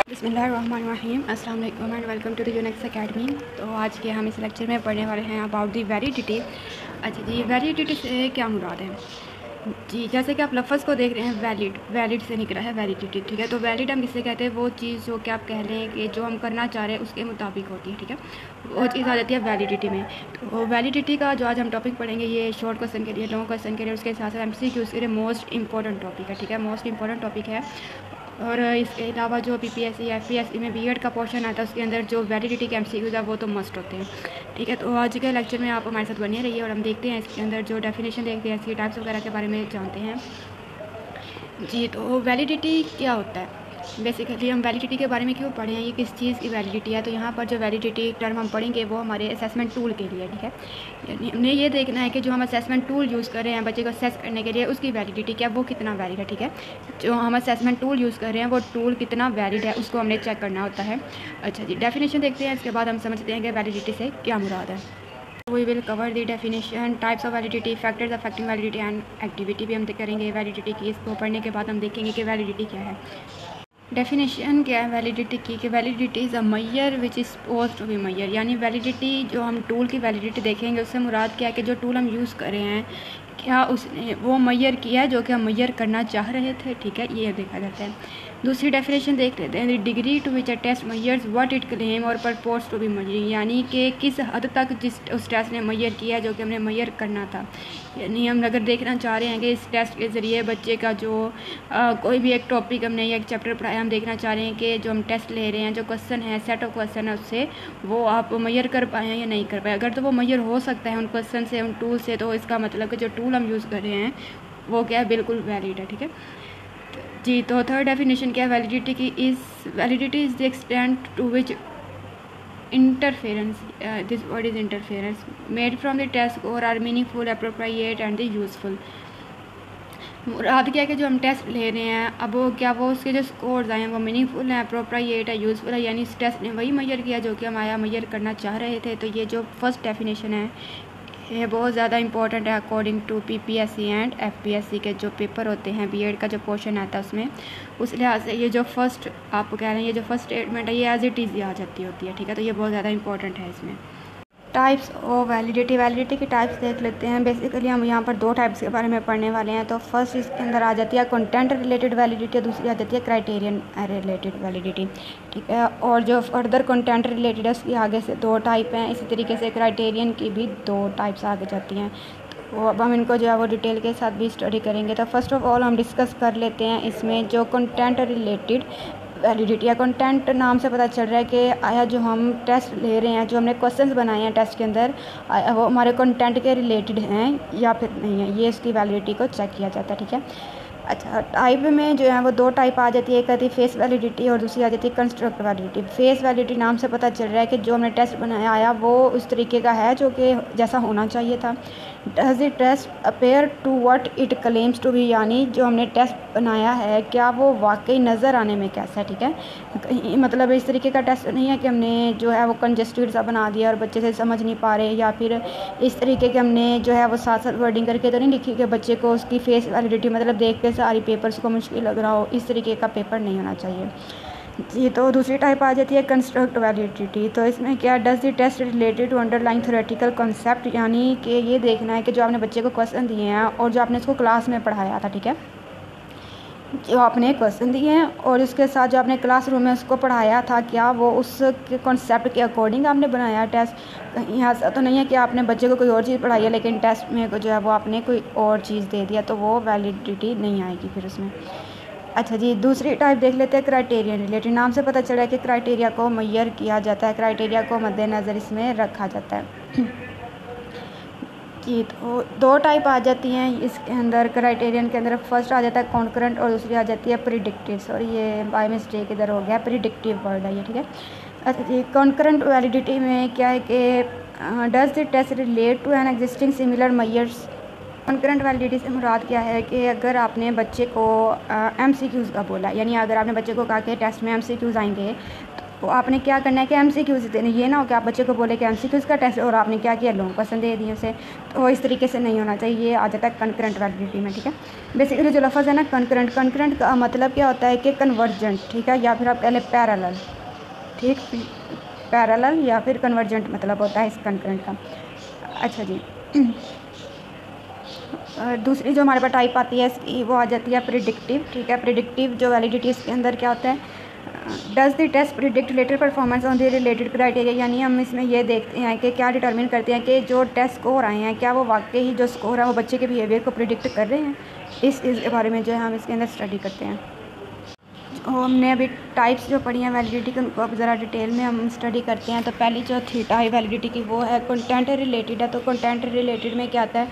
बिस्मिल्लाहिर्रहमानिर्रहीम, अस्सलाम वालेकुम and welcome to the Unix academy. तो आज के हम इस लेक्चर में पढ़ने वाले हैं अबाउट दी वैलिडिटी। अच्छा जी, वैलिडिटी से क्या मुराद है जी? जैसे कि आप लफ्ज़ को देख रहे हैं, वैलिड से निकला है वैलिडिटी, ठीक है। तो वैलिड हम किससे कहते हैं? वो चीज़ जो कि आप कह लें कि जो हम करना चाह रहे हैं उसके मुताबिक होती है, ठीक है। वो चीज़ आ जाती है वैलिडिटी में। तो वैलिडिटी का जो आज हम टॉपिक पढ़ेंगे, ये शॉर्ट क्वेश्चन के लिए, लॉन्ग क्वेश्चन के लिए, उसके साथ साथ MCQs के लिए मोस्ट इंपॉर्टेंट टॉपिक है, ठीक है। मोस्ट इंपॉर्टेंट टॉपिक है। और इसके अलावा जो PPSC या FPSC में B.Ed का पोर्शन आता है, उसके अंदर जो वैलिडिटी के MCQs है वो तो मस्ट होते हैं, ठीक है। तो आज के लेक्चर में आप हमारे साथ बने रहिए और हम देखते हैं इसके अंदर जो डेफिनेशन देखते हैं, इसकी टाइप्स वगैरह के बारे में जानते हैं जी। तो वैलिडिटी क्या होता है? बेसिकली हम वैलिडिटी के बारे में क्यों पढ़े हैं, ये किस चीज़ की वैलिडिटी है? तो यहाँ पर जो वैलिडिटी टर्म हम पढ़ेंगे वो हमारे असेसमेंट टूल के लिए, ठीक है। यानी हमने ये देखना है कि जो हम असेसमेंट टूल यूज़ कर रहे हैं बच्चे को असेस करने के लिए, उसकी वैलिडिटी क्या, वो कितना वैलिड है, ठीक है। जो हम असेसमेंट टूल यूज़ कर रहे हैं वो टूल कितना वैलिड है, उसको हमने चेक करना होता है। अच्छा जी, डेफिनेशन देखते हैं, इसके बाद हम समझते हैं कि वैलिडिटी से क्या मुराद है। We will cover the definition, types of validity, factors affecting validity and activity भी हम करेंगे वैलिडिटी की। इसको पढ़ने के बाद हम देखेंगे कि वैलिडिटी क्या है। डेफिनेशन क्या है वैलिडिटी की? कि validity is a measure which is suppose to be measure. यानी वैलिडिटी, जो हम टूल की वैलिडिटी देखेंगे उससे मुराद क्या है कि जो टूल हम यूज़ कर रहे हैं क्या उसने वो मैयर किया है जो कि हम मैयर करना चाह रहे थे, ठीक है। ये देखा जाता है। दूसरी डेफिनेशन देख लेते हैं, the degree to which a test measures what it claim और परपोज टू बी मैयर। यानी कि किस हद तक उस टेस्ट ने मैयर किया है जो कि हमने मैयर करना था। यानी हम अगर देखना चाह रहे हैं कि इस टेस्ट के ज़रिए बच्चे का जो कोई भी एक टॉपिक हमने या एक चैप्टर पढ़ाया, हम देखना चाह रहे हैं कि जो हम टेस्ट ले रहे हैं, जो क्वेश्चन है, सेट ऑफ क्वेश्चन है, उससे वो आप मैयर कर पाए हैं या नहीं कर पाए। अगर तो वो मैयर हो सकता है उन क्वेश्चन से, उन टूल से, तो इसका मतलब कि जो टूल हम यूज़ कर रहे हैं वो क्या है, बिल्कुल वैलिड है, ठीक है जी। तो थर्ड डेफिनेशन क्या है वैलिडिटी की? Validity is the extent to which interference, this word is interference, made from the test score are meaningful, appropriate and useful। मुराद क्या है कि जो हम टेस्ट ले रहे हैं अब वो क्या, वो उसके जो स्कोर्स आए हैं वो मीनिंगफुल हैं, अप्रोप्रिएट है, यूज़फुल है। यानी इस टेस्ट ने वही मैयर किया जो कि हम मैयर करना चाह रहे थे। तो ये जो फर्स्ट डेफिनेशन है ये बहुत ज़्यादा इंपॉर्टेंट है according to PPSC and FPSC के जो पेपर होते हैं, B.Ed का जो पोर्शन आता है उसमें। उस लिहाज से ये जो फर्स्ट आप कह रहे हैं, ये जो फर्स्ट स्टेटमेंट है ये एज इट इज़ आ जाती होती है, ठीक है। तो ये बहुत ज़्यादा इंपॉर्टेंट है इसमें। टाइप्स ऑफ वैलिडिटी, वैलिडिटी की टाइप्स देख लेते हैं। बेसिकली हम यहाँ पर दो टाइप्स के बारे में पढ़ने वाले हैं। तो फर्स्ट इसके अंदर आ जाती है कंटेंट रिलेटेड वैलिडिटी, दूसरी आ जाती है क्राइटेरियन रिलेटेड वैलिडिटी, ठीक है। और जो फर्दर कंटेंट रिलेटेड है उसकी आगे से दो टाइप हैं। इसी तरीके से क्राइटेरियन की भी दो टाइप्स आगे जाती हैं। तो अब हम इनको जो है वो डिटेल के साथ भी स्टडी करेंगे। तो फर्स्ट ऑफ ऑल हम डिस्कस कर लेते हैं इसमें जो कंटेंट रिलेटेड वैलिडिटी या कंटेंट नाम से पता चल रहा है कि आया जो हम टेस्ट ले रहे हैं, जो हमने क्वेश्चंस बनाए हैं टेस्ट के अंदर, आया वो हमारे कंटेंट के रिलेटेड हैं या फिर नहीं है, ये इसकी वैलिडिटी को चेक किया जाता है, ठीक है। अच्छा, टाइप में जो है वो दो टाइप आ जाती है, एक आती है फेस वैलिडिटी और दूसरी आ जाती है कंस्ट्रक्ट वैलिडिटी। फेस वैलिडिटी नाम से पता चल रहा है कि जो हमने टेस्ट बनाया आया वो उस तरीके का है जो कि जैसा होना चाहिए था। Does the test appear to what it claims to be. यानी जो हमने टेस्ट बनाया है क्या वो वाकई नज़र आने में कैसा है, ठीक है। मतलब इस तरीके का टेस्ट नहीं है कि हमने जो है वो कंजेस्टेड सा बना दिया और बच्चे से समझ नहीं पा रहे, या फिर इस तरीके के हमने जो है वो साथ साथ वर्डिंग करके तो नहीं लिखी कि बच्चे को उसकी फेस वैलिडिटी मतलब देख के सारी पेपर्स को मुश्किल लग रहा हो। इस तरीके का पेपर नहीं होना चाहिए जी। तो दूसरी टाइप आ जाती है कंस्ट्रक्ट वैलिडिटी। तो इसमें क्या, does the test related to underline theoretical concept. यानी कि ये देखना है कि जो आपने बच्चे को क्वेश्चन दिए हैं और जो आपने इसको क्लास में पढ़ाया था, ठीक है, जो आपने क्वेश्चन दिए हैं और उसके साथ जो आपने क्लासरूम में उसको पढ़ाया था क्या वो उस कॉन्सेप्ट के अकॉर्डिंग आपने बनाया टेस्ट। कहीं ऐसा तो नहीं है कि आपने बच्चे को कोई और चीज़ पढ़ाई है लेकिन टेस्ट में जो है वो आपने कोई और चीज़ दे दिया, तो वो वैलिडिटी नहीं आएगी फिर उसमें। अच्छा जी, दूसरी टाइप देख लेते हैं क्राइटेरियन रिलेटेड। नाम से पता चला है कि क्राइटेरिया को मैयर किया जाता है, क्राइटेरिया को मद्देनज़र इसमें रखा जाता है जी। तो दो टाइप आ जाती हैं इसके अंदर क्राइटेरियन के अंदर। फर्स्ट आ जाता है कॉन्करेंट और दूसरी आ जाती है प्रिडिक्टिव। सॉरी, ये बाय मिस्टेक इधर हो गया, प्रिडिक्टिव वर्ड है ये, ठीक है। अच्छा जी, कॉन्करेंट वैलिडिटी में क्या है कि does the test relate to an existing similar measures. Concurrent validity से मुराद क्या है कि अगर आपने बच्चे को MCQs का बोला, यानी अगर आपने बच्चे को कहा कि टेस्ट में MCQs आएंगे, तो आपने क्या करना है कि MCQs देने, ये ना हो कि आप बच्चे को बोले कि MCQs का टेस्ट और आपने क्या किया, लॉन्ग क्वेश्चन दे दिए उसे। तो इस तरीके से नहीं होना चाहिए, ये आ जाता है कंकरेंट वैलिडिटी में, ठीक है। बेसिकली जो लफ्ज़ है ना कंकरेंट का मतलब क्या होता है कि कन्वर्जेंट, ठीक है, या फिर आप कह लें पैरेलल, ठीक, पैरेलल या फिर कन्वर्जेंट मतलब होता है इस कंकरेंट का। अच्छा जी, दूसरी जो हमारे पास टाइप आती है इसकी वो आ जाती है प्रिडिक्टिव, ठीक है। प्रिडिक्टिव जो वैलिडिटी इसके अंदर क्या होता है, does the test predict related performance on the related criteria, यानी हम इसमें ये देखते हैं कि क्या डिटरमिन करते हैं कि जो टेस्ट स्कोर आए हैं क्या वो वाकई ही जो स्कोर है वो बच्चे के बिहेवियर को प्रिडिक्ट कर रहे हैं। इस बारे में जो है हम इसके अंदर स्टडी करते हैं। हमने अभी टाइप्स जो पढ़ी हैं वैलिडिटी की उनको अब ज़रा डिटेल में हम स्टडी करते हैं। तो पहली जो थीटा है वैलिडिटी की वो है कंटेंट रिलेटेड है। तो कंटेंट रिलेटेड में क्या आता है,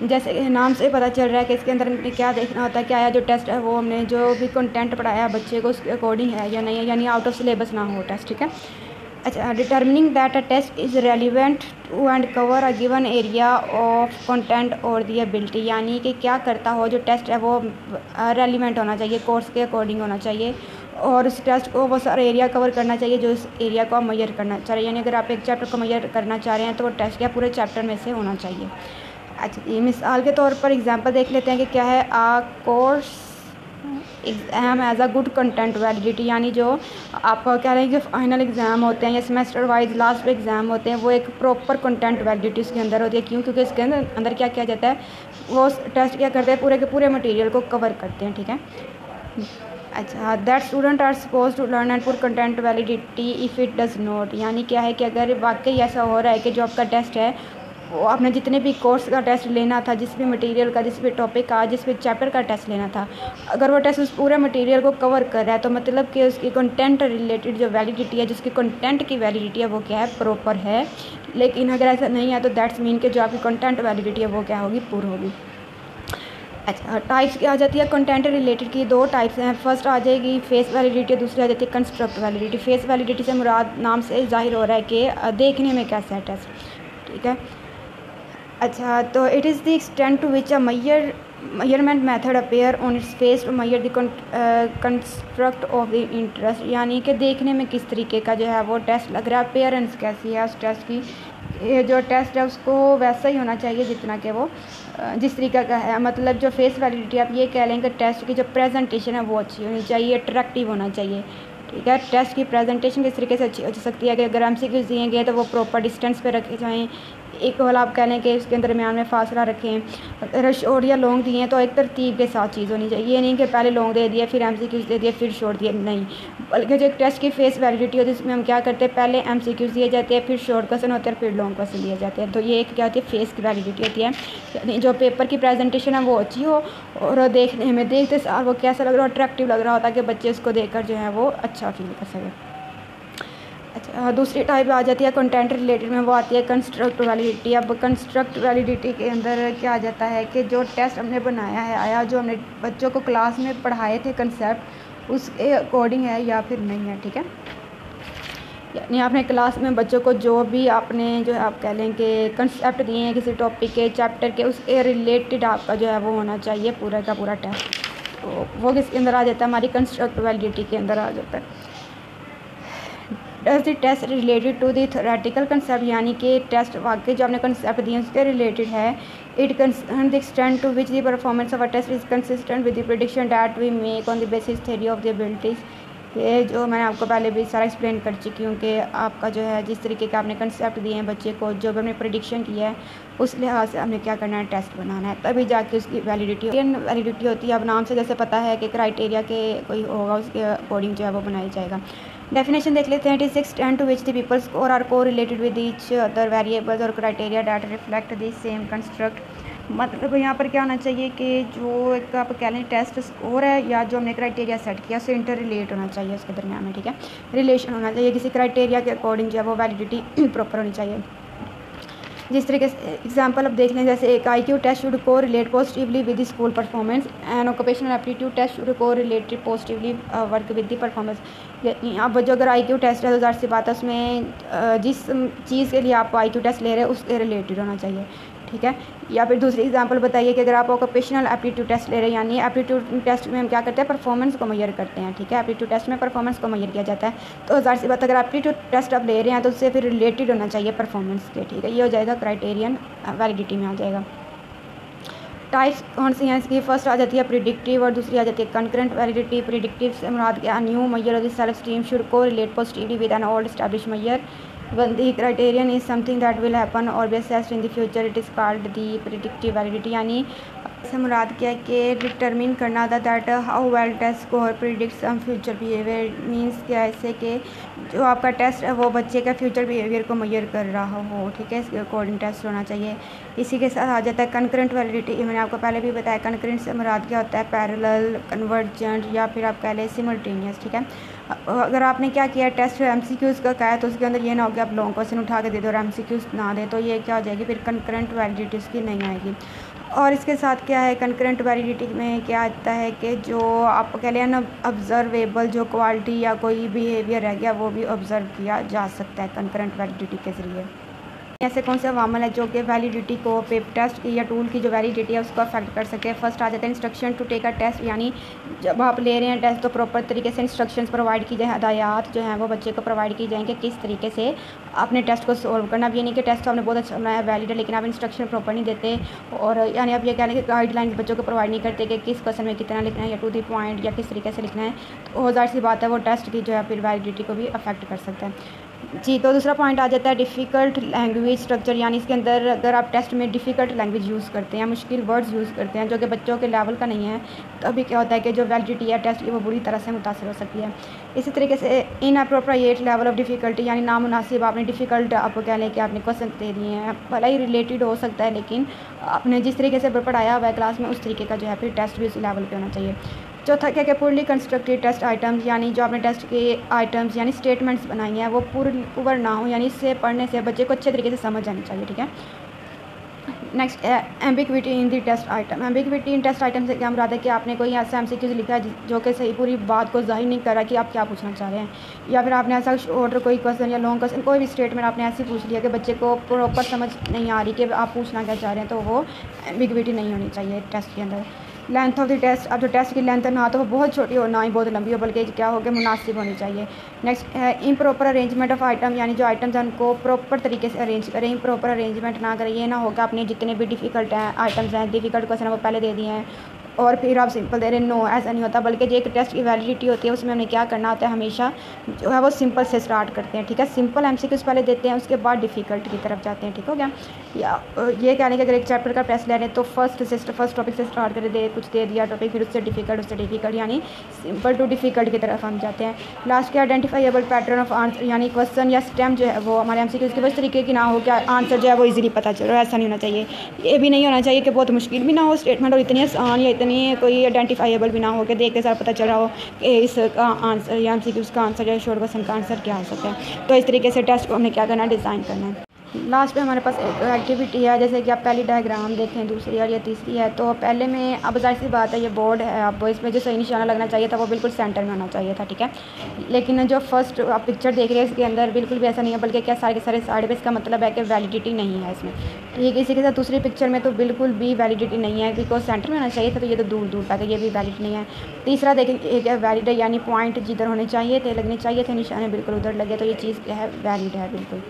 जैसे नाम से पता चल रहा है कि इसके अंदर क्या देखना होता है, क्या है जो टेस्ट है वो हमने जो भी कंटेंट पढ़ाया बच्चे को उसके अकॉर्डिंग है या नहीं है, यानी आउट ऑफ सिलेबस ना हो टेस्ट, ठीक है। अच्छा, determining that a test is relevant to and cover a given area of content और दी एबिलिटी, यानी कि क्या करता हो जो टेस्ट है वो रेलिवेंट होना चाहिए, कोर्स के अकॉर्डिंग होना चाहिए और उस टेस्ट को वो सारा एरिया कवर करना चाहिए जो इस एरिया को आप मेजर करना चाह रहे हैं। यानी अगर आप एक चैप्टर को मेजर करना चाह रहे हैं तो वो टेस्ट क्या पूरे चैप्टर में से होना चाहिए। अच्छा, ये मिसाल के तौर पर एग्जांपल देख लेते हैं कि क्या है, a course exam has a good content validity, यानी जो आप कह रहे हैं जो फाइनल एग्ज़ाम होते हैं या सेमेस्टर वाइज लास्ट एग्ज़ाम होते हैं वो एक प्रॉपर कंटेंट वैलिडिटी उसके अंदर होती है। क्यों? क्योंकि इसके अंदर क्या किया जाता है, वो टेस्ट क्या करते हैं, पूरे के पूरे मटेरियल को कवर करते हैं, ठीक है। अच्छा, that student are suppose to learn and put content validity if it does not, यानी क्या है कि अगर वाकई ऐसा हो रहा है कि जो आपका टेस्ट है वो आपने जितने भी कोर्स का टेस्ट लेना था, जिस भी मटेरियल का, जिस भी टॉपिक का, जिस भी चैप्टर का टेस्ट लेना था, अगर वो टेस्ट उस पूरे मटेरियल को कवर कर रहा है तो मतलब कि उसकी कंटेंट रिलेटेड जो वैलिडिटी है, जिसकी कंटेंट की वैलिडिटी है वो क्या है, प्रॉपर है। लेकिन अगर ऐसा नहीं है तो दैट्स मीन कि जो आपकी कंटेंट वैलिडिटी है वो क्या होगी, पूरी होगी। अच्छा, टाइप्स क्या आ जाती है कंटेंट रिलेटेड की, दो टाइप्स हैं। फर्स्ट आ जाएगी फेस वैलिडिटी, दूसरी आ जाती है कंस्ट्रक्ट वैलिडिटी। फेस वैलिडिटी से मुराद नाम से जाहिर हो रहा है कि देखने में कैसा है टेस्ट, ठीक है। अच्छा, तो it is the extent to which a measurement method appear on its face to measure the construct of the interest, यानी कि देखने में किस तरीके का जो है वो टेस्ट लग रहा है, अपेयरेंस कैसी है उस टेस्ट की, जो टेस्ट है उसको वैसा ही होना चाहिए जितना कि वो जिस तरीके का है। मतलब जो फेस वैलिडिटी आप ये कह लें कि टेस्ट की जो प्रेजेंटेशन है वो अच्छी होनी चाहिए, अट्रैक्टिव होना चाहिए, ठीक है। टेस्ट की प्रेजेंटेशन किस तरीके से अच्छी हो सकती है कि अगर MCQs दिए गए तो वो प्रॉपर डिस्टेंस पे रखे जाएँ, एक वाला आप कह लें कि इसके दरमियान में फासला रखें। अगर शॉर्ट या लॉन्ग दिए तो एक तरतीब के साथ चीज़ होनी चाहिए, ये नहीं कि पहले लॉन्ग दे दिया फिर MCQs दे दिया फिर शॉर्ट दिया, नहीं। बल्कि जो एक टेस्ट की फेस वैलिडिटी होती है जिसमें हम क्या करते हैं, पहले MCQs दिए जाते हैं, फिर शॉर्ट क्वेश्चन होते हैं, फिर लॉन्ग क्वेश्चन दिए जाते हैं। तो ये एक क्या होती है, फेस की वैलिडिटी होती है, यानी जो पेपर की प्रेजेंटेशन है वो अच्छी हो और देखने में देखते सार वो कैसा लग रहा हो, अट्रैक्टिव लग रहा हो, ताकि बच्चे उसको देखकर जो है वो अच्छा फील कर सकें। अच्छा, दूसरी टाइप आ जाती है कंटेंट रिलेटेड में, वो आती है कंस्ट्रक्ट वैलिडिटी। अब कंस्ट्रक्ट वैलिडिटी के अंदर क्या आ जाता है कि जो टेस्ट हमने बनाया है आया जो हमने बच्चों को क्लास में पढ़ाए थे कंसेप्ट उसके अकॉर्डिंग है या फिर नहीं है, ठीक है। यानी आपने क्लास में बच्चों को जो भी आपने जो है आप कह लें कि कंसेप्ट दिए हैं किसी टॉपिक के चैप्टर के, उसके रिलेटेड आपका जो है वो होना चाहिए पूरा का पूरा टेस्ट। तो वो किसके अंदर आ जाता है, हमारी कंस्ट्रक्ट वैलिडिटी के अंदर आ जाता है। Does the test related to the theoretical concept, यानी कि टेस्ट वाकई जो आपने कंसेप्ट दिए उसके रिलेटेड है। It concern the extent to which the performance of a test is consistent with the prediction that we make on the basis theory of the abilities. ये जो मैंने आपको पहले भी सारा एक्सप्लेन कर चुकी हूँ कि आपका जो है जिस तरीके का आपने कंसेप्ट दिए हैं बच्चे को, जो भी हमने प्रेडिक्शन किया है उस लिहाज से हमने क्या करना है, टेस्ट बनाना है, तभी जाके उसकी वैलिडिटी होती है। अब नाम से जैसे पता है कि क्राइटेरिया के कोई होगा उसके अकॉर्डिंग जो है वो बनाया जाएगा। डेफिनेशन देख लेते हैं। It is extent to which the people score are correlated with each other variables और criteria that reflect the same construct. मतलब यहाँ पर क्या होना चाहिए कि जो एक आप कह लें टेस्ट स्कोर है या जो हमने क्राइटेरिया सेट किया उससे इंटर रिलेट होना चाहिए उसके दरमियान में, ठीक है। रिलेशन होना चाहिए किसी क्राइटेरिया के अकॉर्डिंग जो है वो वैलिडिटी प्रॉपर होनी चाहिए। जिस तरीके से एग्जांपल अब देख लें, जैसे एक IQ test should correlate positively with the school performance and occupational aptitude test should correlated positively work with the performance. अब जो अगर IQ टेस्ट है तो ज़ाहिर सी बात है उसमें जिस चीज़ के लिए आप IQ टेस्ट ले रहे हैं उसके रिलेटेड होना चाहिए, ठीक है। या फिर दूसरी एग्जांपल बताइए कि अगर आप ऑक्यूपेशनल एप्टीट्यूड टेस्ट ले रहे हैं, यानी एप्टीट्यूड टेस्ट में हम क्या करते हैं, परफॉर्मेंस को मेजर करते हैं, ठीक है। एप्टीट्यूड टेस्ट में परफॉर्मेंस को मेजर किया जाता है, तो ज़ाहिर सी बात अगर एप्टीट्यूड टेस्ट आप ले रहे हैं तो उससे फिर रिलेटेड होना चाहिए परफॉर्मेंस के, ठीक है। ये हो जाएगा क्राइटेरियन वैलिडिटी में आ जाएगा। टाइप्स कौन सी हैं इसकी, फर्स्ट आ जाती है प्रिडिक्टिव और दूसरी आ जाती है कंकरेंट वैलिडिटी। प्रिडिक्टिव से मुराद क्या, new measure of the self esteem should correlate positively with an old established measure. When the criterion is something that will happen or be assessed in the future, it is called the predictive validity। यानी से मुराद क्या है कि determine करना था that how well test score predict some future behaviour. Means क्या ऐसे कि जो आपका टेस्ट है वो बच्चे का फ्यूचर बिहेवियर को मेजर कर रहा हो, ठीक है, इसके अकॉर्डिंग टेस्ट होना चाहिए। इसी के साथ आ जाता है कंकरेंट वैलिडिटी। मैंने आपको पहले भी बताया कंकरेंट से मुराद क्या होता है, पैरेलल, कन्वर्जेंट या फिर आप कह लें सिमल्टेनियस, ठीक है। अगर आपने क्या किया, टेस्ट MCQs का कहा है तो उसके अंदर ये ना हो कि आप लॉन्ग क्वेश्चन उठा के दे दो और MCQs ना दे, तो ये क्या हो जाएगी, फिर कंकरेंट वैलिडिटी उसकी नहीं आएगी। और इसके साथ क्या है, कंकरेंट वैलिडिटी में क्या आता है कि जो आप कह लें ना ऑब्जर्वेबल जो क्वालिटी या कोई बिहेवियर रह गया वो भी ऑब्जर्व किया जा सकता है कंकरेंट वैलिडिटी के ज़रिए। ऐसे कौन से अवामल है जो कि वैलिडिटी को पेपर टेस्ट की या टूल की जो वैलिडिटी है उसको अफेक्ट कर सकते हैं। फर्स्ट आ जाता है instruction to take a test, यानी जब आप ले रहे हैं टेस्ट तो प्रॉपर तरीके से इंस्ट्रक्शंस प्रोवाइड की जाए, हदायत जो हैं वो बच्चे को प्रोवाइड की जाएंगे किस तरीके से अपने टेस्ट को सोल्व करना। अब ये नहीं कि टेस्ट तो आपने बहुत अच्छा बनाया वैलिड है लेकिन आप इंस्ट्रक्शन प्रॉपर नहीं देते, और यानी आप ये कह लें कि गाइडलाइंस बच्चों को प्रोवाइड नहीं करते कि किस क्वेश्चन में कितना लिखना है या टू द पॉइंट या किस तरीके से लिखना है, तो ज़ाहिर सी बात है वो टेस्ट की जो है फिर वैलिडिटी को भी अफेक्ट कर सकता है जी। तो दूसरा पॉइंट आ जाता है डिफ़िकल्ट लैंग्वेज स्ट्रक्चर, यानी इसके अंदर अगर आप टेस्ट में डिफ़िकल्ट लैंग्वेज यूज़ करते हैं, मुश्किल वर्ड्स यूज़ करते हैं जो कि बच्चों के लेवल का नहीं है, तो अभी क्या होता है कि जो वैलिडिटी है टेस्ट की वो बुरी तरह से मुतासर हो सकती है। इसी तरीके से इनअप्रोप्रिएट लेवल ऑफ डिफ़िकल्टी, यानी नामुनासिब आपने डिफ़िकल्ट आपको कह लें कि आपने क्वेश्चन दे दिए हैं, भला ही रिलेटेड हो सकता है लेकिन आपने जिस तरीके से पढ़ाया हुआ है क्लास में उस तरीके का जो है फिर टेस्ट भी उसी लेवल पर होना चाहिए। चौथा क्या कि पूर्ली कंस्ट्रक्टेड टेस्ट आइटम्स, यानी जो आपने टेस्ट के आइटम्स यानी स्टेटमेंट्स बनाई हैं वो पूर्ण ना हो, यानी इससे पढ़ने से बच्चे को अच्छे तरीके से समझ आनी चाहिए, ठीक है। नेक्स्ट एम्बिग्विटी इन दी टेस्ट आइटम। एम्बिग्विटी इन टेस्ट आइटम से क्या मुराद है कि आपने कोई ऐसा MCQ लिखा है जो कि सही पूरी बात को जाहिर नहीं कर रहा कि आप क्या पूछना चाह रहे हैं, या फिर आपने ऐसा ऑर्डर कोई क्वेश्चन या लॉन्ग क्वेश्चन कोई भी स्टेटमेंट आपने ऐसे पूछ लिया कि बच्चे को प्रॉपर समझ नहीं आ रही कि आप पूछना क्या चाह रहे हैं, तो वो एम्बिग्विटी नहीं होनी चाहिए टेस्ट के अंदर। लेंथ ऑफ द टेस्ट, अब जो टेस्ट की लेंथ है ना तो वो बहुत छोटी हो ना ही बहुत लंबी हो, बल्कि क्या हो गया मुनासिब होनी चाहिए। Next improper arrangement of item, यानी जो आइटम्स हैं उनको प्रॉपर तरीके से अरेंज करें, इम्प्रॉपर अरेंजमेंट ना करें। ये ना होगा अपने जितने भी डिफ़िकल्ट हैं आइटम्स हैं, डिफ़िकल्ट क्वेश्चन वो पहले दे दिए हैं और फिर आप सिंपल दे रहे हैं, नो ऐसा नहीं होता, बल्कि जो एक टेस्ट की वैलिडिटी होती है उसमें हमें क्या करना होता है, हमेशा जो है वो सिंपल से स्टार्ट करते हैं, ठीक है। सिंपल MCQs पहले देते हैं उसके बाद डिफ़िकल्ट की तरफ जाते हैं, ठीक हो गया। या ये कहने कि अगर एक चैप्टर का टेस्ट ले रहे हैं तो फर्स्ट टॉपिक से स्टार्ट कर दे, कुछ दे दिया टॉपिक, फिर उससे डिफ़िकल्ट यानी सिंपल टू डिफ़िकल्ट की तरफ हम जाते हैं। लास्ट के आइडेंटिफाइबल पैटर्न ऑफ आंसर, यानी क्वेश्चन या स्टेम जो है वो हमारे MCQs के उस तरीके की ना हो क्या आंसर जो है वो ईजिली पता चल रहा है, ऐसा नहीं होना चाहिए। ये भी नहीं होना चाहिए कि बहुत मुश्किल भी ना हो स्टेटमेंट और इतनी आसान या इतनी कोई आइडेंटिफाइबल भी ना हो कि देख के सारा पता चल रहा हो कि इसका आंसर या MCQs का आंसर या शॉर्ट क्वेश्चन का आंसर क्या हो सकता है। तो इस तरीके से टेस्ट को हमने क्या करना है, डिज़ाइन करना है। लास्ट पे हमारे पास एक एक्टिविटी है, जैसे कि आप पहली डायग्राम देखें, दूसरी और ये तीसरी है। तो पहले में अब जाहिर सी बात है ये बोर्ड है, अब इसमें जो सही निशाना लगना चाहिए था वो बिल्कुल सेंटर में होना चाहिए था, ठीक है। लेकिन जो फर्स्ट आप पिक्चर देख रहे हैं इसके अंदर बिल्कुल भी ऐसा नहीं है, बल्कि क्या सारे के सारे साइड पे, इसका मतलब है कि वैलिडिटी नहीं है इसमें, ठीक है। इसी के साथ दूसरी पिक्चर में तो बिल्कुल भी वैलिडिटी नहीं है, बिकॉज सेंटर में होना चाहिए था, तो ये तो दूर दूर तक है, ये भी वैलिड नहीं है। तीसरा देखें एक वैलिड है, यानी पॉइंट जिधर होने चाहिए थे, लगने चाहिए थे निशाने बिल्कुल उधर लगे, तो ये चीज़ क्या है, वैलिड है बिल्कुल।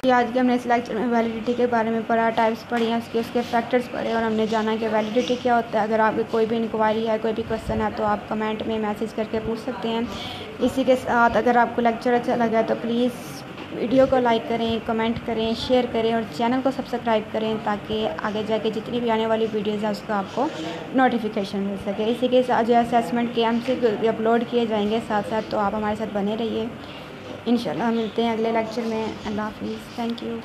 आज के हमने इस लेक्चर में वैलिडिटी के बारे में पढ़ा, टाइप्स पढ़ी हैं उसके फैक्टर्स पढ़े और हमने जाना कि वैलिडिटी क्या होता है। अगर आपकी कोई भी इंक्वायरी है, कोई भी क्वेश्चन है तो आप कमेंट में मैसेज करके पूछ सकते हैं। इसी के साथ अगर आपको लेक्चर अच्छा लगा तो प्लीज़ वीडियो को लाइक करें, कमेंट करें, शेयर करें और चैनल को सब्सक्राइब करें ताकि आगे जाके जितनी भी आने वाली वीडियोज़ है उसका आपको नोटिफिकेशन मिल सके। इसी के साथ जो असेसमेंट के MCQ अपलोड किए जाएंगे साथ साथ, तो आप हमारे साथ बने रहिए। इंशाल्लाह मिलते हैं अगले लेक्चर में। अल्लाह हाफिज़, थैंक यू।